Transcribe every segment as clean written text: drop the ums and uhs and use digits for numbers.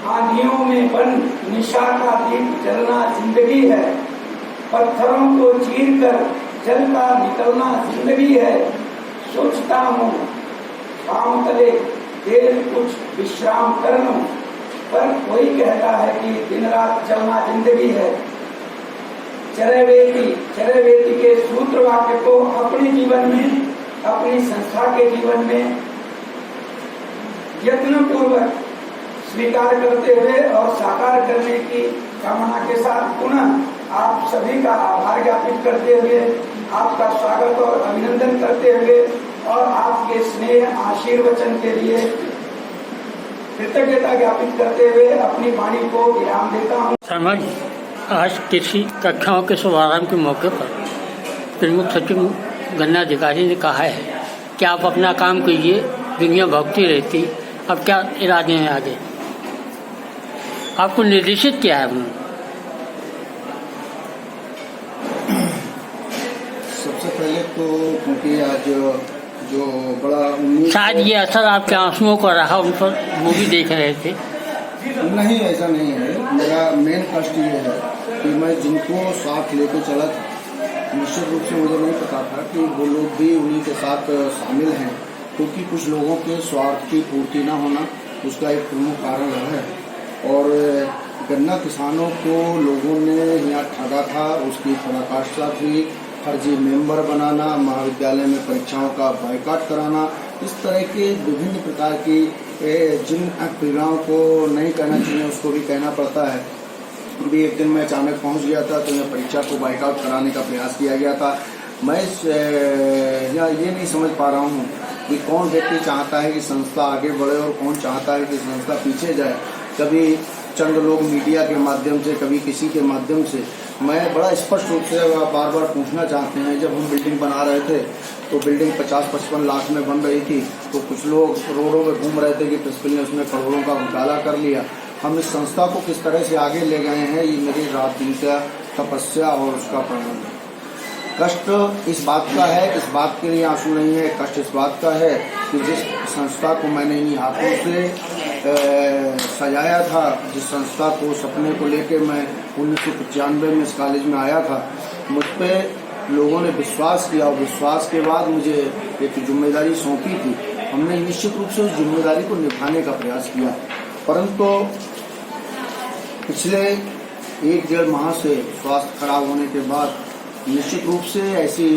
आंधियों में बन निशा का दीप जलना जिंदगी है, पत्थरों को चीर कर जल का निकलना जिंदगी है। सोचता हूँ पाँव तले देर कुछ विश्राम कर लूं, पर कोई कहता है कि दिन रात चलना जिंदगी है। चरैवेति के सूत्र वाक्य को अपने जीवन में, अपनी संस्था के जीवन में यत्न पूर्वक स्वीकार करते हुए और साकार करने की कामना के साथ पुनः आप सभी का आभार ज्ञापित करते हुए, आपका स्वागत और अभिनंदन करते हुए और आपके स्नेह आशीर्वचन के लिए कृतज्ञता ज्ञापित करते हुए अपनी वाणी को विराम देता हूँ। शर्मा जी, आज कृषि कक्षाओं के शुभारंभ के मौके पर प्रमुख सचिव गन्ना अधिकारी ने कहा है कि आप अपना काम कीजिए, दुनिया भोगती रहती। अब क्या इरादे हैं आगे? आपको निर्देशित किया है उन्होंने? सबसे पहले तो क्योंकि आज जो बड़ा शायद ये असर आपके आंसुओं का रहा, उन पर वो भी देख रहे थे। नहीं, ऐसा नहीं है। मेरा मेन कष्ट ये है कि मैं जिनको साथ लेके चला था, निश्चित रूप से मुझे नहीं पता था कि वो लोग भी उन्हीं के साथ शामिल हैं, क्योंकि कुछ लोगों के स्वार्थ की पूर्ति न होना उसका एक प्रमुख कारण रहा है। और गन्ना किसानों को लोगों ने यहाँ ठगा था, उसकी पराकाष्ठा थी। फर्जी मेंबर बनाना, महाविद्यालय में परीक्षाओं का बायकॉट कराना, इस तरह के विभिन्न प्रकार की जिन पीड़ाओं को नहीं कहना चाहिए उसको भी कहना पड़ता है। अभी एक दिन मैं अचानक पहुंच गया था तो मैं परीक्षा को बायकॉट कराने का प्रयास किया गया था। मैं ये नहीं समझ पा रहा हूँ कि कौन व्यक्ति चाहता है कि संस्था आगे बढ़े और कौन चाहता है कि संस्था पीछे जाए। कभी चंद लोग मीडिया के माध्यम से, कभी किसी के माध्यम से। मैं बड़ा स्पष्ट रूप से बार बार पूछना चाहते हैं, जब हम बिल्डिंग बना रहे थे तो बिल्डिंग 50-55 लाख में बन रही थी, तो कुछ लोग रोडों में घूम रहे थे कि प्रिंसिपल ने उसमें करोड़ों का घोटाला कर लिया। हम इस संस्था को किस तरह से आगे ले गए हैं, ये मेरी रात दिन का तपस्या और उसका परिणाम है। कष्ट इस बात का है, इस बात के लिए आंसू नहीं है, कष्ट इस बात का है कि जिस संस्था को मैंने इन्हीं हाथों से सजाया था, जिस संस्था को सपने को लेकर मैं 1995 में इस कॉलेज में आया था, मुझ पे लोगों ने विश्वास किया और विश्वास के बाद मुझे एक जिम्मेदारी सौंपी थी। हमने निश्चित रूप से उस जिम्मेदारी को निभाने का प्रयास किया, परंतु पिछले 1-1.5 माह से स्वास्थ्य खराब होने के बाद निश्चित रूप से ऐसी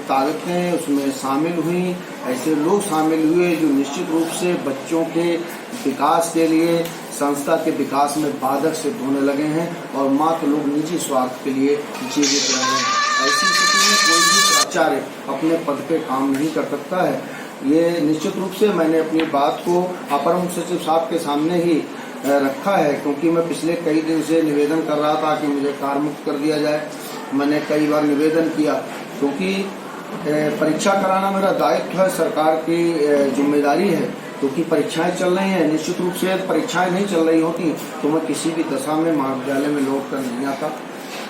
ताकतें उसमें शामिल हुई, ऐसे लोग शामिल हुए जो निश्चित रूप से बच्चों के विकास के लिए, संस्था के विकास में बाधक सिद्ध होने लगे हैं और मात्र लोग निजी स्वार्थ के लिए जीवित रहे हैं। ऐसी स्थिति में कोई भी प्राचार्य अपने पद पे काम नहीं कर सकता है। ये निश्चित रूप से मैंने अपनी बात को अपर मुख्य सचिव साहब के सामने ही रखा है, क्योंकि मैं पिछले कई दिन से निवेदन कर रहा था कि मुझे कारमुक्त कर दिया जाए। मैंने कई बार निवेदन किया, क्योंकि परीक्षा कराना मेरा दायित्व है, सरकार की जिम्मेदारी है, क्योंकि परीक्षाएं चल रही हैं। निश्चित रूप से परीक्षाएं नहीं चल रही होती तो मैं किसी भी दशा में महाविद्यालय में लौट कर नहीं आता।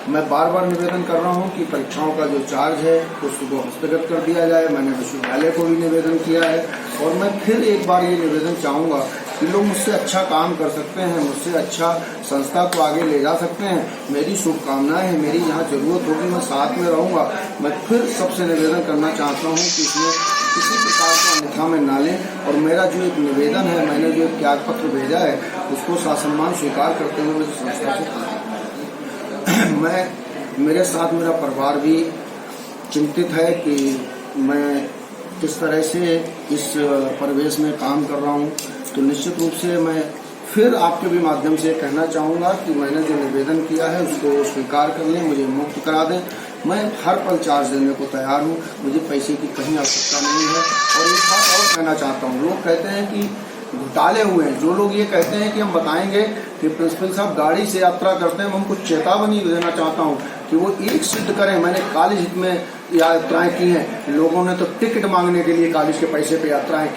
मैं बार बार निवेदन कर रहा हूं कि परीक्षाओं का जो चार्ज है उसको हस्तगत कर दिया जाए। मैंने विश्वविद्यालय को भी निवेदन किया है और मैं फिर एक बार ये निवेदन चाहूंगा कि लोग मुझसे अच्छा काम कर सकते हैं, मुझसे अच्छा संस्था को आगे ले जा सकते हैं। मेरी शुभकामनाएं हैं, मेरी यहाँ जरूरत होगी मैं साथ में रहूंगा। मैं फिर सबसे निवेदन करना चाहता हूँ कि इसमें किसी प्रकार का अन्यथा में ना लें और मेरा जो एक निवेदन है, मैंने जो एक त्याग पत्र भेजा है उसको सासम्मान स्वीकार करते हुए मुझे संस्था से मेरे साथ मेरा परिवार भी चिंतित है कि मैं किस तरह से इस परिवेश में काम कर रहा हूँ। तो निश्चित रूप से मैं फिर आपके भी माध्यम से कहना चाहूँगा कि मैंने जो निवेदन किया है उसको स्वीकार कर लें, मुझे मुक्त करा दें। मैं हर पल चार्ज देने को तैयार हूँ, मुझे पैसे की कहीं आवश्यकता नहीं है। और एक बात और कहना चाहता हूँ, लोग कहते हैं कि घोटाले हुए हैं। जो लोग ये कहते हैं कि हम बताएंगे कि प्रिंसिपल साहब गाड़ी से यात्रा करते हैं, मैं उनको चेतावनी देना चाहता हूँ कि वो एक सिद्ध करें। मैंने कॉलेज हित में यात्राएं की हैं, लोगों ने तो टिकट मांगने के लिए कॉलेज के पैसे पे यात्राएं की।